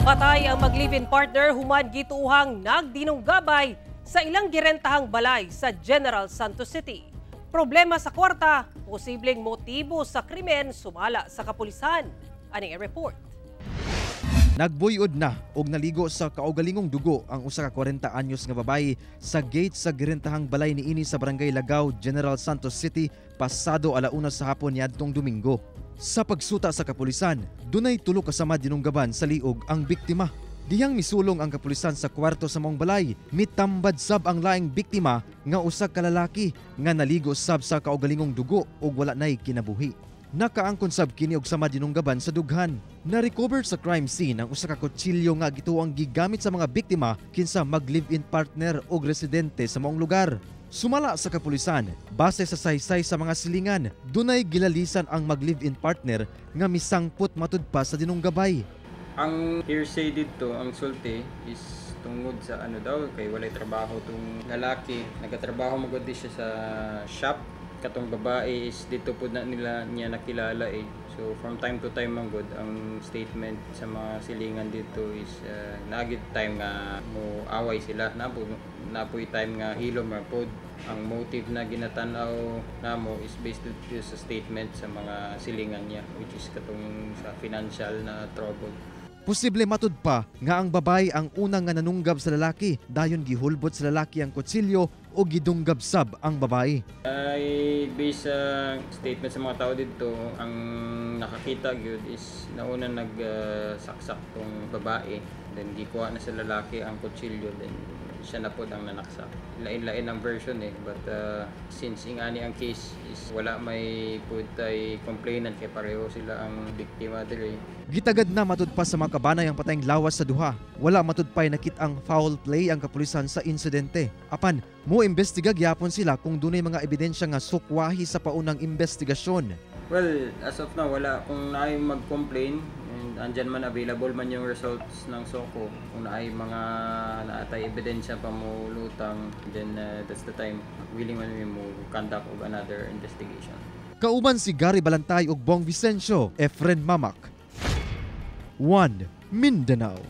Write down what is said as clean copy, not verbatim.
Patay ang mag-live-in partner human gituuhang nagdinunggabay sa ilang girentahang balay sa General Santos City. Problema sa kwarta, posibleng motibo sa krimen sumala sa kapulisan. Aning report. Nagbuyod na og naligo sa kaugalingong dugo ang usa ka 40 anyos nga babae sa gate sa girentahang balay niini sa Barangay Lagaw, General Santos City pasado alauna sa hapon niadtong Domingo. Sa pagsuta sa kapulisan, dunay tulo kasama dinunggaban sa liog ang biktima. Dihang misulong ang kapulisan sa kwarto sa maong balay, mitambad sab ang laing biktima nga usa ka lalaki nga naligo sab sa kaugalingong dugo ug wala nay kinabuhi. Nakaangkon sab kini og sama dinunggaban sa dughan. Na-recover sa crime scene ang usa ka kutsilyo nga gituong gigamit sa mga biktima kinsa mag-live-in partner o residente sa maong lugar. Sumala sa kapulisan, base sa saysay sa mga silingan, dunay gilalisan ang mag-live-in partner nga misangpot matud pa sa dinunggabay. Ang hearsay dito, ang sulti is tungod sa kay walay trabaho tong lalaki. Nagatrabaho magod siya sa shop. Katong babae is dito po na niya nakilala eh. So from time to time manggod ang statement sa mga silingan dito is nagit time nga mo away sila napoy time nga hilom ra pod. Ang motive na ginatanaw namo is based dito sa statement sa mga silingan niya which is katong sa financial na trouble. Posible matud pa nga ang babae ang unang nga nanunggab sa lalaki, dayon gihulbot sa lalaki ang kutsilyo o gidunggab sab ang babae. Ay based sa statement sa mga tao dito, ang nakakita gyud is nauna nagsaksak tong babae, then gikuha na sa lalaki ang kutsilyo, then siya na pod ang nanaksak. Lain-lain ang version but since ingani ang case is wala may putay complainant kay pareho sila ang biktima diri. Gitagad na matud pa sa mga kabanay ang patayng lawas sa duha. Wala matud pay nakit-ang foul play ang kapulisan sa insidente. Apan mo imbestiga gyapon sila kung dunay mga ebidensya nga sukwahi sa paunang investigasyon. Well, as of now wala kung naay mag-complain and andyan man available man yung results ng SOCO. Kung naay mga naatay ebidensya pa mo lutang, then that's the time willing man mo conduct og another investigation. Kauban si Gary Balantay ug Bong Vicencio, Efren Mamak. 1 Mindanao.